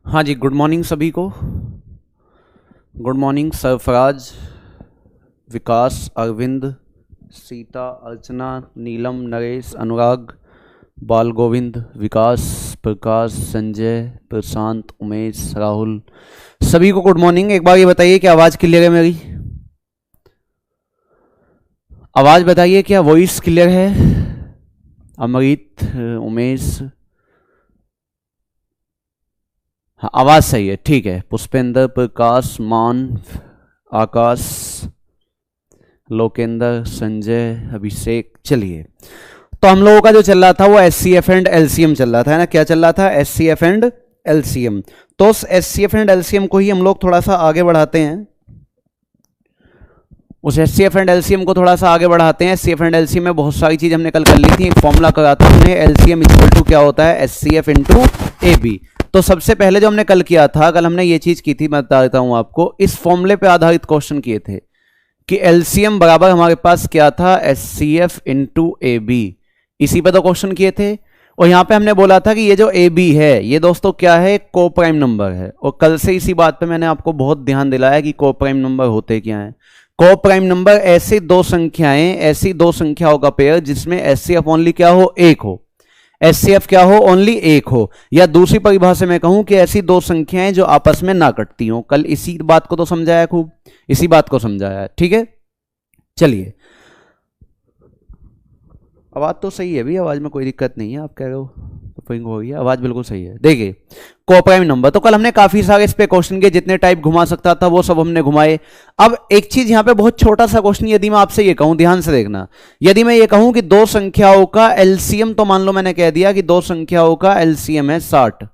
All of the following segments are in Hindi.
हाँ जी, गुड मॉर्निंग सभी को। गुड मॉर्निंग सरफराज, विकास, अरविंद, सीता, अर्चना, नीलम, नरेश, अनुराग, बाल गोविंद, विकास, प्रकाश, संजय, प्रशांत, उमेश, राहुल, सभी को गुड मॉर्निंग। एक बार ये बताइए कि आवाज़ क्लियर है मेरी? आवाज़ बताइए, क्या वॉइस क्लियर है? अमृत, उमेश, हाँ आवाज़ सही है, ठीक है। पुष्पेंद्र, प्रकाश, मान, आकाश, लोकेंद्र, संजय, अभिषेक। चलिए, तो हम लोगों का जो चल रहा था वो एचसीएफ एंड एलसीएम चल रहा था, है ना? क्या चल रहा था? HCF and LCM. तो उस एचसीएफ एंड एलसीएम को ही हम लोग थोड़ा सा आगे बढ़ाते हैं। उस एचसीएफ एंड एलसीएम को थोड़ा सा आगे बढ़ाते हैं। एचसीएफ एंड एलसीएम में बहुत सारी चीज हमने कल कर ली थी। एक फॉर्मूला करा था हमने, एलसीएम इक्वल टू क्या होता है? HCF into AB. तो सबसे पहले जो हमने कल किया था, कल हमने ये चीज की थी, मैं बता देता हूं आपको। इस फॉर्मूले पे आधारित क्वेश्चन किए थे कि एलसीएम बराबर हमारे पास क्या था? HCF into AB. इसी पे तो क्वेश्चन किए थे। और यहां पे हमने बोला था कि ये जो ए बी है ये दोस्तों क्या है? को प्राइम नंबर है। और कल से इसी बात पे मैंने आपको बहुत ध्यान दिलाया कि को प्राइम नंबर होते क्या है। को प्राइम नंबर ऐसी दो संख्याएं, ऐसी दो संख्याओं का पेयर जिसमें एचसीएफ ओनली क्या हो? एक हो। एचसीएफ क्या हो? ओनली एक हो। या दूसरी परिभाषा में कहूं कि ऐसी दो संख्याएं जो आपस में ना कटती हो। कल इसी बात को तो समझाया, खूब इसी बात को समझाया, ठीक है। चलिए, आवाज तो सही है भी, आवाज में कोई दिक्कत नहीं है। आप कह रहे हो फिंग हो गई, आवाज बिल्कुल सही है। देखिए, कोप्राइम नंबर, तो कल हमने काफी सारे इस पे क्वेश्चन किए, जितने टाइप घुमा सकता था वो सब हमने घुमाए। अब एक चीज यहां पे बहुत छोटा सा क्वेश्चन, यदि मैं आपसे ये कहूं, ध्यान से देखना, यदि मैं ये कहूं कि दो संख्याओं का एलसीएम, तो मान लो मैंने कह दिया कि दो संख्याओं का एलसीएम है 60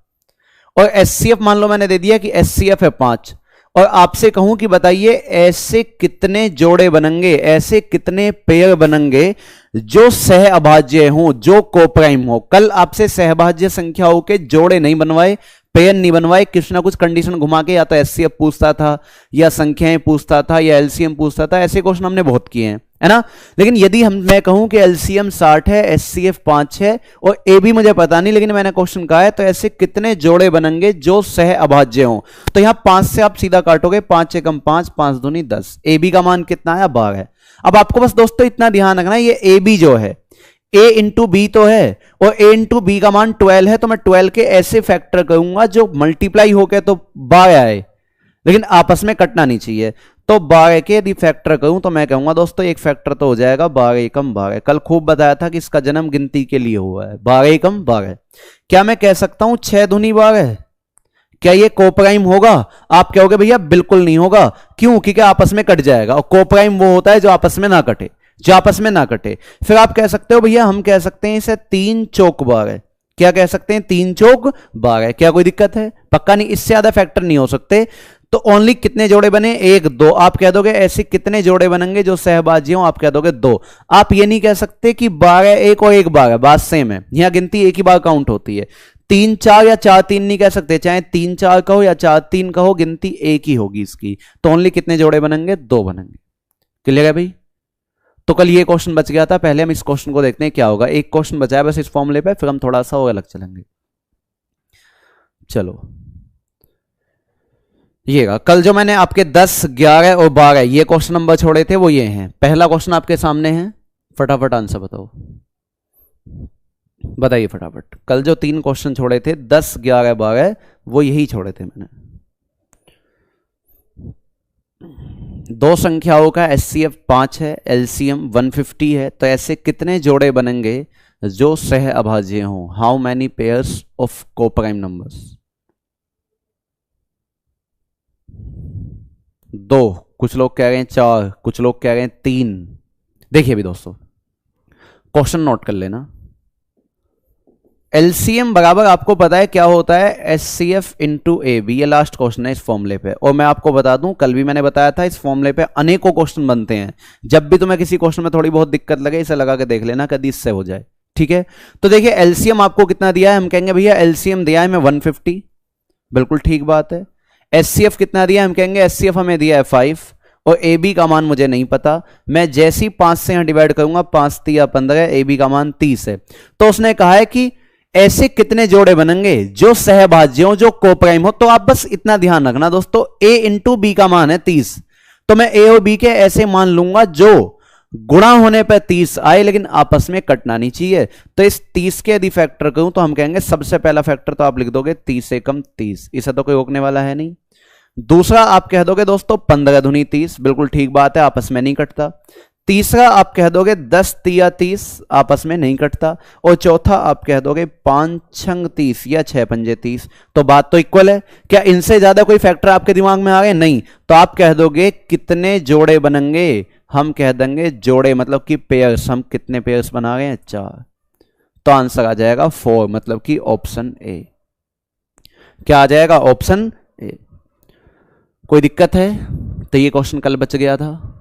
और एचसीएफ मान लो मैंने दे दिया कि एचसीएफ है 5, और आपसे कहूं कि बताइए ऐसे कितने जोड़े बनेंगे, ऐसे कितने पेयर बनेंगे जो सह अभाज्य हों, जो कोप्राइम हो। कल आपसे सहभाज्य संख्याओं के जोड़े नहीं बनवाए, पेयर नहीं बनवाए, कुछ ना कुछ कंडीशन घुमा के या तो एचसीएफ पूछता था, या संख्याएं पूछता था, या एलसीएम पूछता था। ऐसे क्वेश्चन हमने बहुत किए हैं, है ना। लेकिन यदि मैं कहूं कि एलसीएम 60 है, एचसीएफ 5 है और ए भी मुझे पता नहीं, लेकिन मैंने क्वेश्चन कहा है, तो ऐसे कितने जोड़े बनेंगे जो सह अभाज्य हों। तो यहां 5 से आप सीधा काटोगे, 5 से कम 5, 5 दूनी 10। ए बी का मान कितना है? 12 है। अब आपको बस दोस्तों इतना ध्यान रखना है, ये ए बी जो है ए इंटू बी तो है, और ए इंटू बी का मान 12 है, तो मैं 12 के ऐसे फैक्टर करूंगा जो मल्टीप्लाई होकर तो 12 आए, लेकिन आपस में कटना नहीं चाहिए। तो 12 के यदि फैक्टर करूं तो मैं कहूंगा दोस्तों एक फैक्टर तो हो जाएगा 12 एकम 12। कल खूब बताया था कि इसका जन्म गिनती के लिए हुआ है, 12 एकम 12। क्या मैं कह सकता हूं 6 दूनी 12? क्या ये कोप्राइम होगा? आप कहोगे भैया बिल्कुल नहीं होगा। क्यों? क्योंकि आपस में कट जाएगा, और कोप्राइम वो होता है जो आपस में ना कटे, जो आपस में ना कटे। फिर आप कह सकते हो भैया, हम कह सकते हैं इसे 3 चौक 12। क्या कह सकते हैं? 3 चौक 12। क्या कोई दिक्कत है? पक्का नहीं, इससे ज्यादा फैक्टर नहीं हो सकते। तो ओनली कितने जोड़े बने? 1 2। आप कह दोगे ऐसे कितने जोड़े बनेंगे जो सहभाज्य हो? आप कह दोगे 2। आप ये नहीं कह सकते कि 12 1 और 1 12, बात सेम है। यहां गिनती एक ही बार काउंट होती है। 3 4 या 4 3 नहीं कह सकते, चाहे 3 4 कहो या 4 3 कहो, गिनती एक ही होगी इसकी। तो ओनली कितने जोड़े बनेंगे? 2 बनेंगे। क्लियर है भाई? तो कल ये क्वेश्चन बच गया था। पहले हम इस क्वेश्चन को देखते हैं क्या होगा। एक क्वेश्चन बचा है बस इस फॉर्मूले पे, फिर हम थोड़ा सा और अलग चलेंगे। चलो, येगा कल जो मैंने आपके 10 11 और 12 ये क्वेश्चन नंबर छोड़े थे वो ये हैं। पहला क्वेश्चन आपके सामने है, फटाफट आंसर बताओ, बताइए फटाफट। कल जो 3 क्वेश्चन छोड़े थे 10 11 12 वो यही छोड़े थे मैंने। दो संख्याओं का एचसीएफ 5 है, एलसीएम 150 है, तो ऐसे कितने जोड़े बनेंगे जो सह अभाज्य हों? How many pairs of coprime numbers? 2, कुछ लोग कह रहे हैं 4, कुछ लोग कह रहे हैं 3। देखिए भी दोस्तों, क्वेश्चन नोट कर लेना। एलसीएम बराबर आपको पता है क्या होता है? HCF into A B. ये लास्ट क्वेश्चन है इस फॉर्मूले पे। और मैं आपको बता दूं, कल भी मैंने बताया था, इस फॉर्मूले पे अनेकों क्वेश्चन बनते हैं। जब भी तुम्हें किसी क्वेश्चन में थोड़ी बहुत दिक्कत लगे, इसे लगा के देख लेना, कभी इससे हो जाए, ठीक है। तो देखिए, एलसीएम आपको कितना दिया है? हम कहेंगे भैया एलसीएम दिया है हमें 150, बिल्कुल ठीक बात है। एचसीएफ कितना दिया? हम कहेंगे एचसीएफ हमें दिया है 5, और ए बी का मान मुझे नहीं पता। मैं जैसी 5 से यहां डिवाइड करूंगा, 5 3 15, ए बी का मान 30 है। तो उसने कहा है कि ऐसे कितने जोड़े बनेंगे जो सहभाज्य हो, जो कोप्राइम हो। तो आप बस इतना ध्यान रखना दोस्तों, a इंटू बी का मान है 30, तो मैं a और b के ऐसे मान लूंगा जो गुणा होने पर 30 आए लेकिन आपस में कटना नहीं चाहिए। तो इस 30 के यदि फैक्टर करूं तो हम कहेंगे सबसे पहला फैक्टर तो आप लिख दोगे 30 से कम 30, इसे तो कोई रोकने वाला है नहीं। दूसरा आप कह दोगे दोस्तों 15 दूनी 30, बिल्कुल ठीक बात है, आपस में नहीं कटता। तीसरा आप कह दोगे 10 तिया 30, आपस में नहीं कटता। और चौथा आप कह दोगे 5 छंग 30 या 6 पंजे 30, तो बात तो इक्वल है। क्या इनसे ज्यादा कोई फैक्टर आपके दिमाग में आ गए? नहीं। तो आप कह दोगे कितने जोड़े बनेंगे, हम कह देंगे जोड़े मतलब कि पेयर्स, हम कितने पेयर्स बना रहे हैं? 4। तो आंसर आ जाएगा 4, मतलब कि ऑप्शन ए। क्या आ जाएगा? Option A. कोई दिक्कत है? तो ये क्वेश्चन कल बच गया था।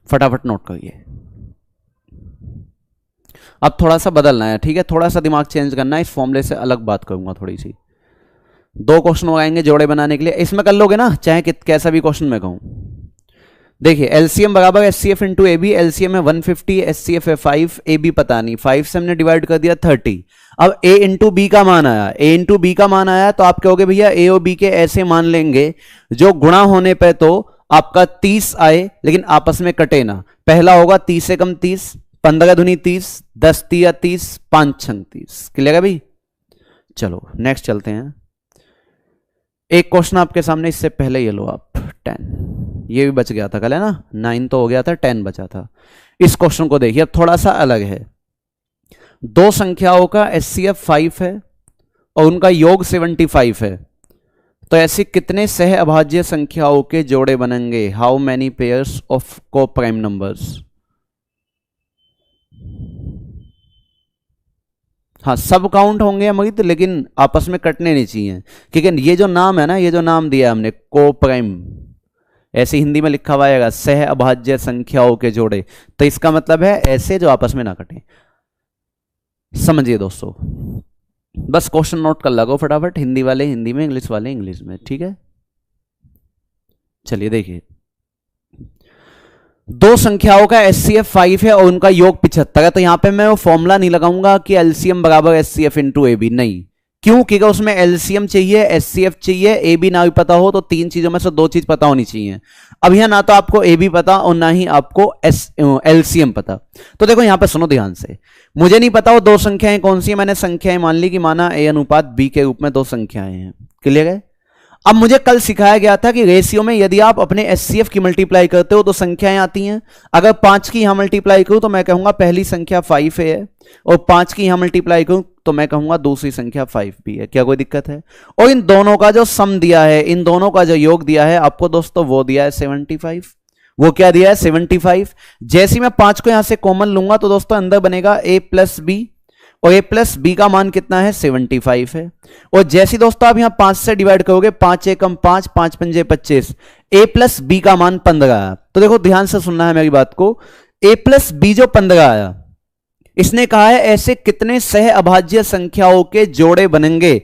फटाफट नोट करिए। अब थोड़ा सा बदलना है, ठीक है, थोड़ा सा दिमाग चेंज करना है, इस फॉर्मूले से अलग बात करूंगा थोड़ी सी। 2 क्वेश्चन हो आएंगे जोड़े बनाने के लिए, इसमें कर लोगे ना, चाहे कैसा भी क्वेश्चन मैं कहूं। देखिए एलसीएम बराबर HCF into A B, LCM है 150, एचसीएफ है 5, ए बी पता नहीं, 5 से हमने डिवाइड कर दिया 30। अब ए इंटू बी का मान आया, ए इंटू बी का मान आया, तो आप कहोगे भैया ए और बी के ऐसे मान लेंगे जो गुणा होने पे तो आपका 30 आए लेकिन आपस में कटे ना। पहला होगा 30 से कम 30, 15 दूनी 30, 10 तिया 30, 5 छंग 30। क्लियर है भाई? चलो नेक्स्ट चलते हैं। एक क्वेश्चन आपके सामने, इससे पहले ये लो आप 10, ये भी बच गया था कल, है ना, 9 तो हो गया था, 10 बचा था। इस क्वेश्चन को देखिए, अब थोड़ा सा अलग है। 2 संख्याओं का एचसीएफ 5 है और उनका योग 75 है, तो ऐसी कितने सह अभाज्य संख्याओं के जोड़े बनेंगे? हाउ मैनी पेयर्स ऑफ को प्राइम नंबर्स? हाँ, सब काउंट होंगे अमित, लेकिन आपस में कटने नहीं चाहिए, क्योंकि ये जो नाम है ना, ये जो नाम दिया हमने को प्राइम, ऐसे हिंदी में लिखा हुआ आएगा सह अभाज्य संख्याओं के जोड़े, तो इसका मतलब है ऐसे जो आपस में ना कटें। समझिए दोस्तों, बस क्वेश्चन नोट कर लगो फटाफट, हिंदी वाले हिंदी में, इंग्लिश वाले इंग्लिश में, ठीक है। चलिए देखिए, 2 संख्याओं का एचसीएफ 5 है और उनका योग 75 है, तो यहां पे मैं वो फॉर्मूला नहीं लगाऊंगा कि एलसीएम बराबर एचसीएफ इंटू ए बी, नहीं। क्यों? क्योंकि उसमें एलसीएम चाहिए, एचसीएफ चाहिए, ए बी ना भी पता हो तो 3 चीजों में से 2 चीज पता होनी चाहिए। अब यहां ना तो आपको ए बी पता और ना ही आपको एलसीएम पता। तो देखो यहां पे सुनो ध्यान से, मुझे नहीं पता वो 2 संख्याएं कौन सी है, मैंने संख्याएं मान ली कि माना ए अनुपात बी के रूप में 2 संख्याएं हैं। क्लियर है? अब मुझे कल सिखाया गया था कि रेशियो में यदि आप अपने एचसीएफ की मल्टीप्लाई करते हो तो संख्याएं आती हैं। अगर 5 की यहां मल्टीप्लाई करूं तो मैं कहूंगा पहली संख्या 5 है, और 5 की यहां मल्टीप्लाई करूं तो मैं कहूंगा दूसरी संख्या 5 भी है। क्या कोई दिक्कत है? और इन दोनों का जो सम दिया है, इन दोनों का जो योग दिया है आपको दोस्तों, वो दिया है 75। वो क्या दिया है? 75। जैसे मैं 5 को यहां से कॉमन लूंगा तो दोस्तों अंदर बनेगा a प्लस बी, और a प्लस बी का मान कितना है? 75 है। और जैसे दोस्तों आप यहां 5 से डिवाइड करोगे, 5 एकम 5, 5 पंजे 25, a प्लस बी का मान 15 आया। तो देखो ध्यान से सुनना है मेरी बात को, a प्लस बी जो 15 आया, इसने कहा है ऐसे कितने सह अभाज्य संख्याओं के जोड़े बनेंगे।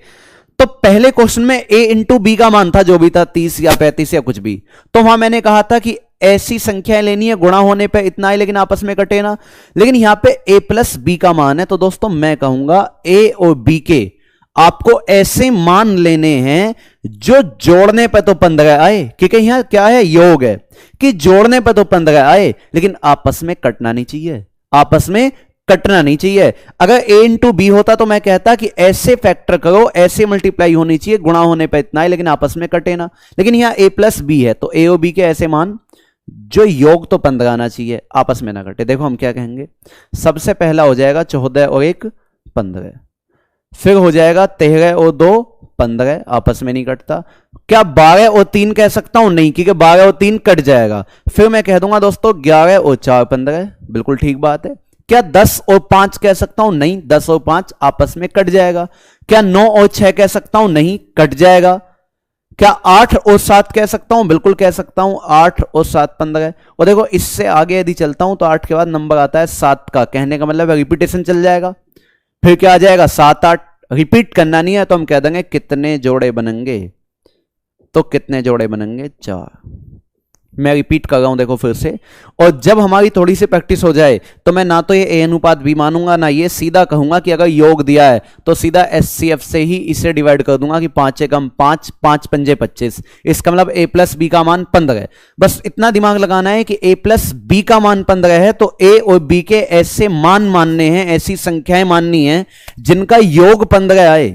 तो पहले क्वेश्चन में a इंटू बी का मान था जो भी था, 30 या 35 या कुछ भी, तो वहां मैंने कहा था कि ऐसी संख्याएं लेनी है गुणा होने पे इतना है लेकिन आपस में कटे ना। लेकिन यहां पे a प्लस बी का मान है, तो दोस्तों मैं कहूंगा a और b के आपको ऐसे मान लेने हैं जो जोड़ने पे तो 15 आए, क्योंकि यहां क्या है? योग है, कि जोड़ने पे तो 15 आए लेकिन आपस में कटना नहीं चाहिए, आपस में कटना नहीं चाहिए। अगर a इंटू बी होता तो मैं कहता कि ऐसे फैक्टर करो, ऐसे मल्टीप्लाई होनी चाहिए, गुणा होने पे इतना है लेकिन आपस में कटे ना। लेकिन यहां a प्लस बी है, तो a और b के ऐसे मान जो योग तो 15 आना चाहिए, आपस में ना कटे। देखो हम क्या कहेंगे, सबसे पहला हो जाएगा 14 और 1 15, फिर हो जाएगा 13 और 2 15, आपस में नहीं कटता। क्या 12 और 3 कह सकता हूं? नहीं, क्योंकि 12 और 3 कट जाएगा। फिर मैं कह दूंगा दोस्तों 11 और 4 15, बिल्कुल ठीक बात है। क्या 10 और 5 कह सकता हूं? नहीं, 10 और 5 आपस में कट जाएगा। क्या 9 और 6 कह सकता हूं? नहीं, कट जाएगा। क्या 8 और 7 कह सकता हूं? बिल्कुल कह सकता हूं, 8 और 7 15। और देखो इससे आगे यदि चलता हूं तो 8 के बाद नंबर आता है 7 का, कहने का मतलब रिपीटेशन चल जाएगा। फिर क्या आ जाएगा? 7 8, रिपीट करना नहीं है तो हम कह देंगे कितने जोड़े बनेंगे, तो कितने जोड़े बनेंगे? 4। मैं रिपीट कर रहा हूं देखो फिर से। और जब हमारी थोड़ी सी प्रैक्टिस हो जाए तो मैं ना तो ये ए अनुपात बी मानूंगा ना ये, सीधा कहूंगा कि अगर योग दिया है तो सीधा एचसीएफ से ही इसे डिवाइड कर दूंगा कि 5 एकम 5, 5 पंजे 25, इसका मतलब ए प्लस बी का मान 15 है। बस इतना दिमाग लगाना है कि ए प्लस बी का मान 15 है तो ए और बी के ऐसे मान मानने हैं, ऐसी संख्याएं माननी है जिनका योग 15 आए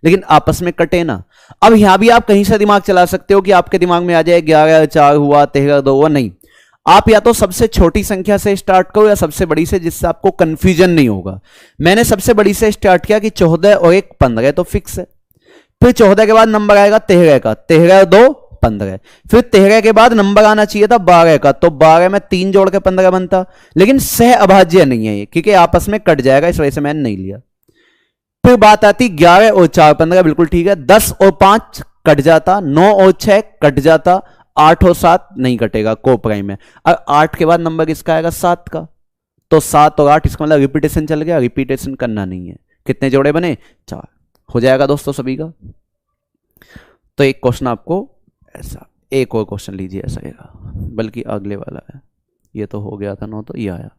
लेकिन आपस में कटे ना। अब यहां भी आप कहीं से दिमाग चला सकते हो कि आपके दिमाग में आ जाए 11 4 हुआ, 13 2 हुआ, नहीं। आप या तो सबसे छोटी संख्या से स्टार्ट करो या सबसे बड़ी से, जिससे आपको कंफ्यूजन नहीं होगा। मैंने सबसे बड़ी से स्टार्ट किया कि 14 और 1 15 तो फिक्स है। फिर 14 के बाद नंबर आएगा 13 का, 13 और 2 15। फिर 13 के बाद नंबर आना चाहिए था 12 का, तो 12 में 3 जोड़ के 15 बनता, लेकिन सह अभाज्य नहीं है ये क्योंकि आपस में कट जाएगा, इस वजह से मैंने नहीं लिया। फिर बात आती 11 और 4 15, बिल्कुल ठीक है। 10 और 5 कट जाता, 9 और 6 कट जाता, 8 और 7 नहीं कटेगा को प्राइम में। और 8 के बाद नंबर किसका आएगा 7 का, तो 7 और 8 इसका मतलब रिपीटेशन चल गया, रिपीटेशन करना नहीं है। कितने जोड़े बने 4, हो जाएगा दोस्तों सभी का। तो एक क्वेश्चन आपको ऐसा, एक और क्वेश्चन लीजिए ऐसा आएगा, बल्कि अगले वाला है, ये तो हो गया था 9 तो ये आया।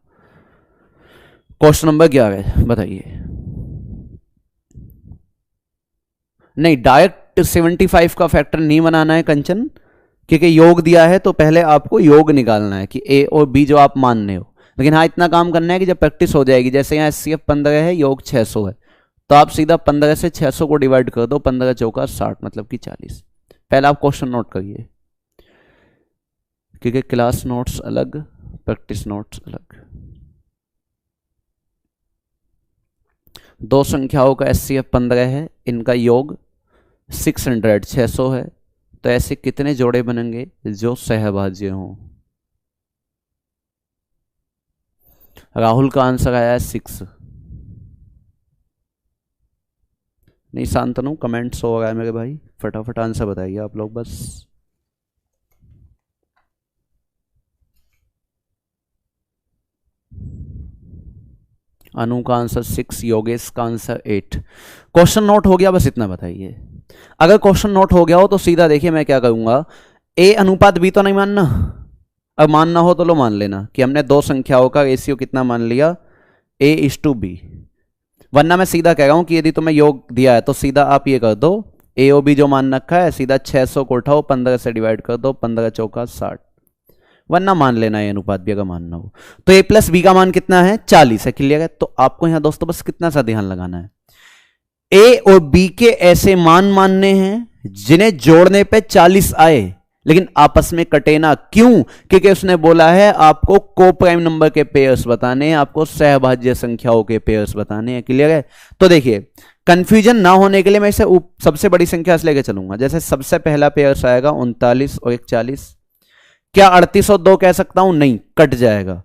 क्वेश्चन नंबर 11 बताइए। नहीं, डायरेक्ट 75 का फैक्टर नहीं बनाना है कंचन, क्योंकि योग दिया है तो पहले आपको योग निकालना है कि ए और बी जो आप मानने हो। लेकिन हाँ इतना काम करना है कि जब प्रैक्टिस हो जाएगी, जैसे यहाँ एचसीएफ 15 है, योग 600 है, तो आप सीधा 15 से 600 को डिवाइड कर दो, 15 चौका 60 मतलब कि 40। पहले आप क्वेश्चन नोट करिए, क्योंकि क्लास नोट्स अलग, प्रैक्टिस नोट्स अलग। दो संख्याओं का एचसीएफ 15 है, इनका योग 600 है, तो ऐसे कितने जोड़े बनेंगे जो सहभाज्य हों? राहुल का आंसर आया है 6। नहीं शांतनु, कमेंट्स हो रहा है मेरे भाई, फटाफट आंसर बताइए आप लोग बस। अनु का आंसर 6, योगेश का आंसर 8। क्वेश्चन नोट हो गया, बस इतना बताइए। अगर क्वेश्चन नोट हो गया हो तो सीधा देखिए मैं क्या करूंगा, ए अनुपात बी तो नहीं मानना, अब मानना हो तो लो मान लेना कि हमने दो संख्याओं का रेशियो कितना मान लिया, A/B। वरना मैं सीधा कह रहा हूं कि यदि तुम्हें योग दिया है तो सीधा आप ये कर दो, ए और बी जो मान रखा है सीधा 600 को उठाओ, 15 से डिवाइड कर दो, 15 चौका 60। वरना मान लेना है अनुपात भी अगर मानना हो तो a प्लस बी का मान कितना है 40 है, क्लियर है। तो आपको यहां दोस्तों बस कितना सा ध्यान लगाना है, ए और बी के ऐसे मान मानने हैं जिन्हें जोड़ने पे 40 आए लेकिन आपस में कटे ना। क्यों? क्योंकि उसने बोला है आपको को प्राइम नंबर के पेयर्स बताने हैं, आपको सहभाज्य संख्याओं के पेयर्स बताने हैं, क्लियर है। तो देखिए कंफ्यूजन ना होने के लिए मैं इसे सबसे बड़ी संख्या से लेकर चलूंगा। जैसे सबसे पहला पेयर्स आएगा 39 और 41। क्या 38 और 2 कह सकता हूं? नहीं, कट जाएगा।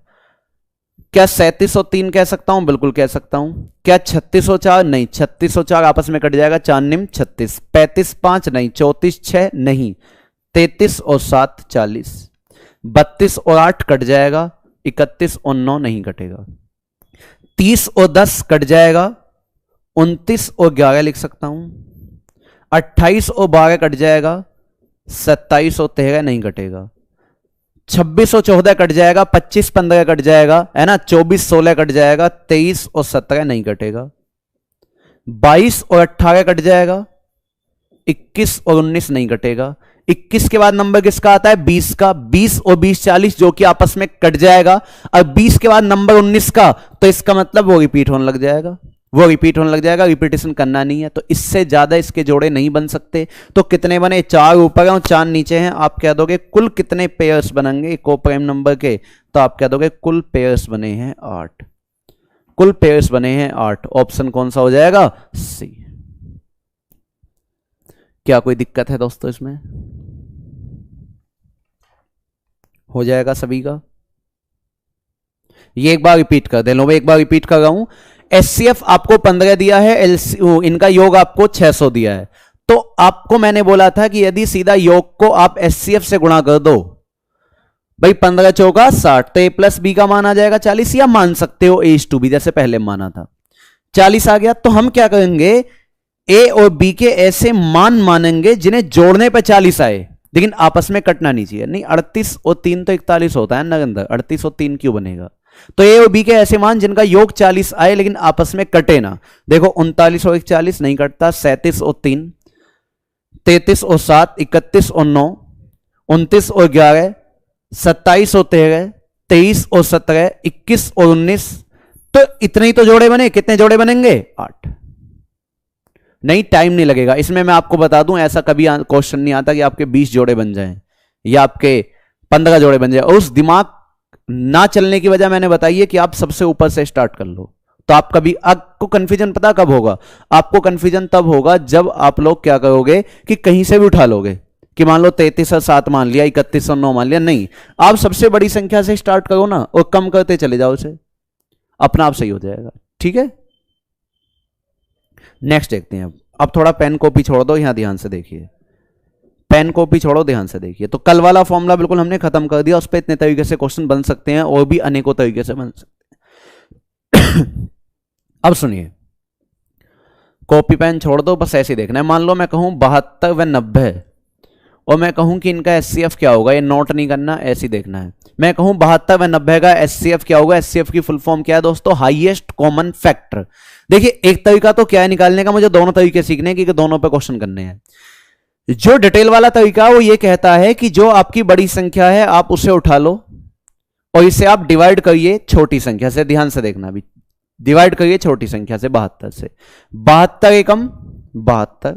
क्या 37 और 3 कह सकता हूं? बिल्कुल कह सकता हूं। क्या 36 और 4? नहीं, 36 और 4 आपस में कट जाएगा, 4 निम 36। 35 5 नहीं, 34 6 नहीं, 33 और 7 40। 32 और 8 कट जाएगा, 31 और 9 नहीं कटेगा। 30 और 10 कट जाएगा, 29 और 11 लिख सकता हूं। 28 और 12 कट जाएगा, 27 और 13 नहीं कटेगा। 26 और 14 कट जाएगा, 25 15 कट जाएगा, है ना। 24 16 कट जाएगा, 23 और 17 नहीं कटेगा। 22 और 18 कट जाएगा, 21 और 19 नहीं कटेगा। 21 के बाद नंबर किसका आता है? 20 का। 20 और 20 40 जो कि आपस में कट जाएगा। और 20 के बाद नंबर 19 का, तो इसका मतलब वो रिपीट होने लग जाएगा, वो रिपीट होने लग जाएगा, रिपीटेशन करना नहीं है। तो इससे ज्यादा इसके जोड़े नहीं बन सकते। तो कितने बने? 4 ऊपर हैं और 4 नीचे हैं। आप कह दोगे कुल कितने पेयर्स बनेंगे को प्राइम नंबर के? तो आप कह दोगे कुल पेयर्स बने हैं 8। कुल पेयर्स बने हैं 8। ऑप्शन कौन सा हो जाएगा? सी। क्या कोई दिक्कत है दोस्तों इसमें? हो जाएगा सभी का। ये एक बार रिपीट कर दे लो, मैं एक बार रिपीट कर रहा हूं। एचसीएफ आपको 15 दिया है, इनका योग आपको 600 दिया है। तो आपको मैंने बोला था कि यदि सीधा योग को आप एचसीएफ से गुणा कर दो, भाई 15 चौका 60, तो ए प्लस बी का मान आ जाएगा 40, या मान सकते हो A/B जैसे पहले माना था। 40 आ गया तो हम क्या करेंगे, ए और बी के ऐसे मान मानेंगे जिन्हें जोड़ने पर 40 आए। लेकिन आपस में कटना नहीं चाहिए। नहीं 38 और 3 तो 41 होता है ना अंदर, 38 और 3 क्यों बनेगा? तो ए और बी के ऐसे मान जिनका योग 40 आए लेकिन आपस में कटे ना। देखो 39 और 41 नहीं कटता, 37 और 3, 33 और 7, 31 और 9, 29 और 11, 27 और 13, 23 और 17, 21 और 19। तो इतने ही तो जोड़े बने। कितने जोड़े बनेंगे? 8। नहीं टाइम नहीं लगेगा इसमें। मैं आपको बता दूं ऐसा कभी क्वेश्चन नहीं आता कि आपके 20 जोड़े बन जाएं या आपके 15 जोड़े बन जाए। और उस दिमाग ना चलने की वजह मैंने बताई है कि आप सबसे ऊपर से स्टार्ट कर लो। तो आप कभी, आपको कंफ्यूजन पता कब होगा? आपको कंफ्यूजन तब होगा जब आप लोग क्या करोगे कि कहीं से भी उठा लोगे कि मान लो 33 और 7 मान लिया, 31 और 9 मान लिया। नहीं, आप सबसे बड़ी संख्या से स्टार्ट करो ना और कम करते चले जाओ उसे, अपना आप सही हो जाएगा। ठीक है, नेक्स्ट देखते हैं। अब थोड़ा पेन कॉपी छोड़ दो, यहां ध्यान से देखिए। पेन कॉपी छोड़ो, ध्यान से देखिए। तो कल वाला फॉर्मूला बिल्कुल हमने खत्म कर दिया। उस पर इतने तरीके से क्वेश्चन बन सकते हैं और भी अनेकों तरीके से बन सकते हैं। अब सुनिए, कॉपी पेन छोड़ दो, बस ऐसे ही देखना है। मान लो मैं कहूं 72 व 90 और मैं कहूं कि इनका एचसीएफ क्या होगा। ये नोट नहीं करना, ऐसे ही देखना है। मैं कहूं 72 व 90 का एचसीएफ क्या होगा। एचसीएफ की फुल फॉर्म क्या है दोस्तों? Highest common factor. देखिए एक तरीका तो क्या है निकालने का, मुझे दोनों तरीके सीखने हैं क्योंकि दोनों पे क्वेश्चन करने हैं। जो डिटेल वाला तरीका वो ये कहता है कि जो आपकी बड़ी संख्या है आप उसे उठा लो और इसे आप डिवाइड करिए छोटी संख्या से। ध्यान से देखना, अभी डिवाइड करिए छोटी संख्या से, 72 से। 72 एकम 72।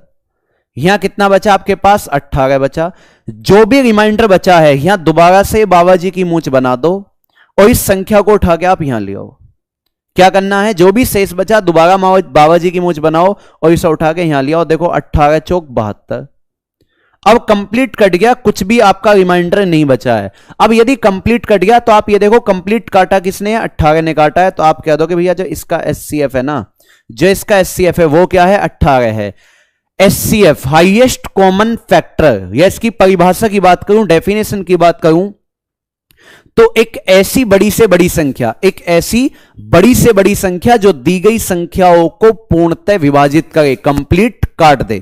यहां कितना बचा आपके पास? 18 बचा। जो भी रिमाइंडर बचा है यहां दोबारा से बाबा जी की मूंछ बना दो और इस संख्या को उठा के आप यहां ले आओ। क्या करना है? जो भी शेष बचा दोबारा बाबा जी की मूंछ बनाओ और इसे उठा के यहां ले आओ। देखो 18 चौक 72। अब कंप्लीट कट गया, कुछ भी आपका रिमाइंडर नहीं बचा है। अब यदि कंप्लीट कट गया तो आप ये देखो कंप्लीट काटा किसने? 18 ने काटा है। तो आप कह दो कि भैया जो इसका एचसीएफ है ना, जो इसका एचसीएफ है वो क्या है? 18 है। एचसीएफ हाईएस्ट कॉमन फैक्टर, या इसकी परिभाषा की बात करूं, डेफिनेशन की बात करूं तो एक ऐसी बड़ी से बड़ी संख्या, एक ऐसी बड़ी से बड़ी संख्या जो दी गई संख्याओं को पूर्णतः विभाजित करे, कंप्लीट काट दे।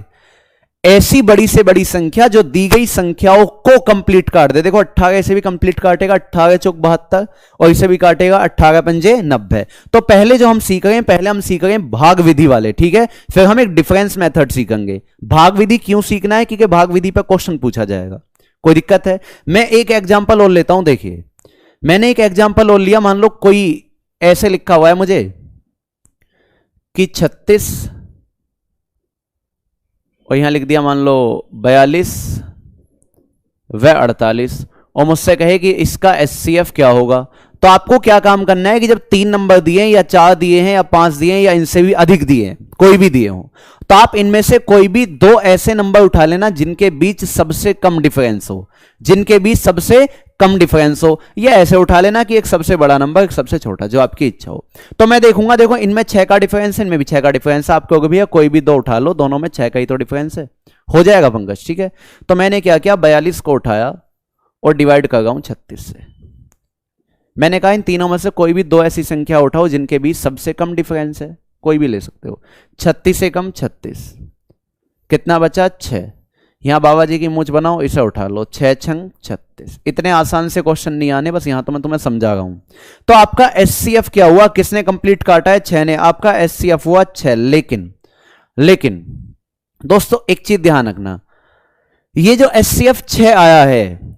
ऐसी बड़ी से बड़ी संख्या जो दी गई संख्याओं को कंप्लीट काट दे। देखो 18 से भी कंप्लीट काटेगा, 18 चौक 72, और इसे भी काटेगा 18 पंजे 90। तो पहले जो हम सीख रहे हैं, पहले हम सीख रहे हैं भाग विधि वाले, ठीक है। फिर हम एक डिफरेंस मेथड सीखेंगे। भाग विधि क्यों सीखना है? क्योंकि भाग विधि पर क्वेश्चन पूछा जाएगा। कोई दिक्कत है? मैं एक एग्जाम्पल और लेता हूं। देखिए मैंने एक एग्जाम्पल और लिया। मान लो कोई ऐसे लिखा हुआ है मुझे कि 36 और यहां लिख दिया मान लो 42 व 48 और मुझसे कहे कि इसका एचसीएफ क्या होगा। तो आपको क्या काम करना है कि जब 3 नंबर दिए या 4 दिए हैं या 5 दिए हैं या इनसे भी अधिक दिए हैं, कोई भी दिए हो, तो आप इनमें से कोई भी 2 ऐसे नंबर उठा लेना जिनके बीच सबसे कम डिफरेंस हो, जिनके बीच सबसे कम डिफरेंस हो। या ऐसे उठा लेना कि एक सबसे बड़ा नंबर एक सबसे छोटा, जो आपकी इच्छा हो। तो मैं देखूंगा, देखो इनमें 6 का डिफरेंस है, इनमें भी 6 का डिफरेंस है। आप कहोगे भैया कोई भी 2 उठा लो, दोनों में 6 का ही तो डिफरेंस है, हो जाएगा पंकज, ठीक है। तो मैंने क्या किया, 42 को उठाया और डिवाइड कर रहा हूं 36 से। मैंने कहा इन तीनों में से कोई भी 2 ऐसी संख्या उठाओ जिनके बीच सबसे कम डिफरेंस है, कोई भी ले सकते हो। 36 से कम 36, कितना बचा? 6। यहां बाबा जी की मूंछ बनाओ, इसे उठा लो, 6 छंग 36। इतने आसान से क्वेश्चन नहीं आने, बस यहां तो मैं तुम्हें समझा रहा हूं। तो आपका एचसीएफ क्या हुआ? किसने कंप्लीट काटा है? 6 ने। आपका एचसीएफ हुआ 6। लेकिन दोस्तों एक चीज ध्यान रखना, ये जो एचसीएफ 6 आया है,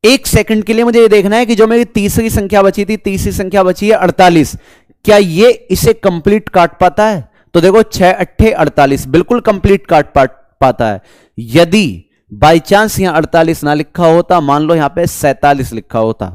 1 सेकंड के लिए मुझे ये देखना है कि जो मेरी तीसरी संख्या बची थी, तीसरी संख्या बची है 48, क्या ये इसे कंप्लीट काट पाता है? तो देखो 6 अट्ठे 48 बिल्कुल कंप्लीट काट पाता है। यदि बाई चांस यहां 48 ना लिखा होता, मान लो यहां पे 47 लिखा होता,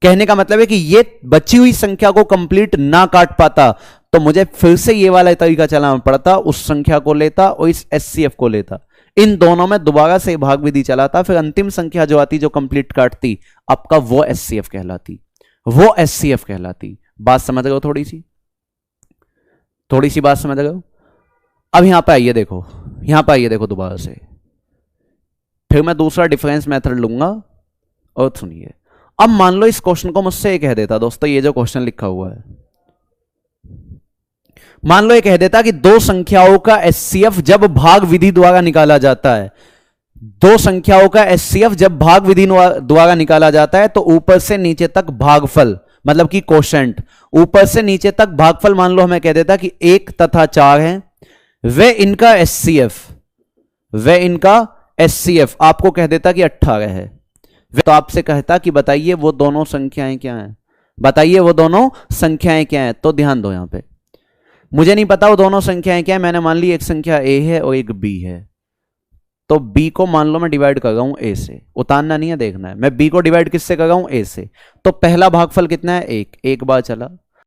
कहने का मतलब है कि ये बची हुई संख्या को कंप्लीट ना काट पाता, तो मुझे फिर से ये वाला तरीका चलाना पड़ता, उस संख्या को लेता और इस एचसीएफ को लेता, इन दोनों में दोबारा से भाग विधि चलाता, फिर अंतिम संख्या जो आती जो कंप्लीट काटती, आपका वो एचसीएफ कहलाती, वो एचसीएफ कहलाती। बात समझ गए? थोड़ी सी बात समझ गए? अब यहां पे आइए, देखो यहां पे आइए, देखो दोबारा से, फिर मैं दूसरा डिफरेंस मेथड लूंगा और सुनिए। अब मान लो इस क्वेश्चन को मुझसे ये कह देता, दोस्तों ये जो क्वेश्चन लिखा हुआ है, मान लो ये कह देता कि 2 संख्याओं का एचसीएफ जब भाग विधि द्वारा निकाला जाता है, दो संख्याओं का एचसीएफ जब भाग विधि द्वारा निकाला जाता है तो ऊपर से नीचे तक भागफल मतलब कि कोशेंट, ऊपर से नीचे तक भागफल मान लो हमें कह देता कि 1 तथा 4 है, वे इनका एचसीएफ आपको कह देता कि 18 है। तो आपसे कहता कि बताइए वो दोनों संख्याएं क्या हैं, बताइए वो दोनों संख्याएं क्या हैं। तो ध्यान दो यहां पे, मुझे नहीं पता वो दोनों संख्याएं क्या है, मैंने मान ली एक संख्या ए है और एक बी है, तो b को मान लो मैं डिवाइड कर रहा हूं a से, उतारना नहीं है देखना है, मैं b को डिवाइड किससे कर रहा हूं a से। तो पहला भागफल कितना है 1, एक बार चला,